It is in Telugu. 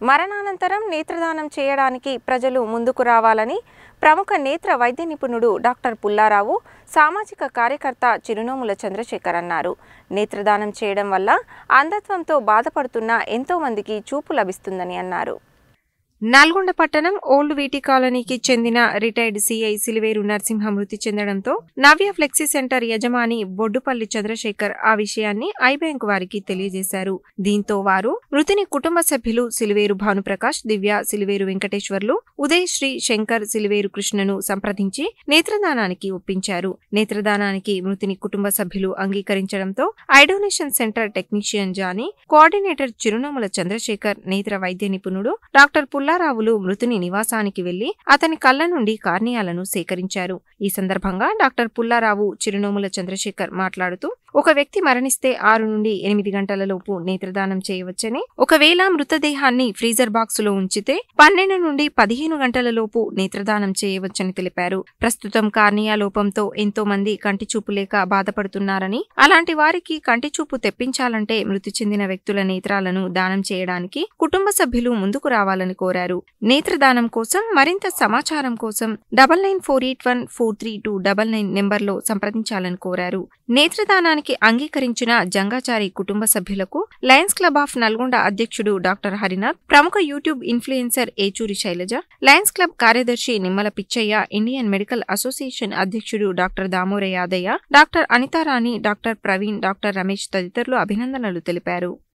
మరణానంతరం నేత్రదానం చేయడానికి ప్రజలు ముందుకు రావాలని ప్రముఖ నేత్ర వైద్య నిపుణుడు డాక్టర్ పుల్లారావు, సామాజిక కార్యకర్త చిరునోముల చంద్రశేఖర్ అన్నారు. నేత్రదానం చేయడం వల్ల అంధత్వంతో బాధపడుతున్న ఎంతో మందికి చూపు లభిస్తుందని అన్నారు. నల్గొండ పట్టణం ఓల్డ్ వీటి కాలనీకి చెందిన రిటైర్డ్ సిఐ సిలివేరు నరసింహ మృతి చెందడంతో నవ్య ఫ్లెక్సీ సెంటర్ యజమాని బొడ్డుపల్లి చంద్రశేఖర్ ఆ విషయాన్ని ఐ బ్యాంక్ వారికి తెలియజేశారు. దీంతో వారు మృతుని కుటుంబ సభ్యులు సిలివేరు భానుప్రకాష్, దివ్య, సిలివేరు వెంకటేశ్వర్లు, ఉదయ్ శ్రీ, శంకర్, సిలివేరు కృష్ణను సంప్రదించి నేత్రదానానికి ఒప్పించారు. నేత్రదానానికి మృతుని కుటుంబ సభ్యులు అంగీకరించడంతో eye donation centre technician Johnny, coordinator Chirunomula Chandrasekhar, నేత్ర వైద్య నిపుణుడు డాక్టర్ పుల్లారావులు మృతుని నివాసానికి వెళ్లి అతని కళ్ల నుండి కార్నియాలను సేకరించారు. ఈ సందర్భంగా డాక్టర్ పుల్లారావు, చిరునోముల చంద్రశేఖర్ మాట్లాడుతూ, ఒక వ్యక్తి మరణిస్తే 6 నుండి 8 గంటలలోపు నేత్రదానం చేయవచ్చని, ఒకవేళ మృతదేహాన్ని ఫ్రీజర్ బాక్సులో ఉంచితే 12 నుండి 15 గంటలలోపు నేత్రదానం చేయవచ్చని తెలిపారు. ప్రస్తుతం కార్నియా లోపంతో ఎంతో మంది కంటిచూపు లేక బాధపడుతున్నారని, అలాంటి వారికి కంటిచూపు తెప్పించాలంటే మృతి చెందిన వ్యక్తుల నేత్రాలను దానం చేయడానికి కుటుంబ సభ్యులు ముందుకు రావాలని కోరారు. నేత్రదానం కోసం మరింత సమాచారం కోసం 9948143299 నెంబర్లో సంప్రదించాలని కోరారు. నేత్రదానానికి అంగీకరించిన జంగాచారి కుటుంబ సభ్యులకు లయన్స్ క్లబ్ ఆఫ్ నల్గొండ అధ్యక్షుడు డాక్టర్ హరినాథ్, ప్రముఖ YouTube influencer Yechuri Sailaja, lions club కార్యదర్శి Nimmala Pichaiah, Indian medical association అధ్యక్షుడు doctor Damora Yadaiah, doctor Anitharani, doctor Praveen, doctor Ramesh తదితరులు అభినందనలు తెలిపారు.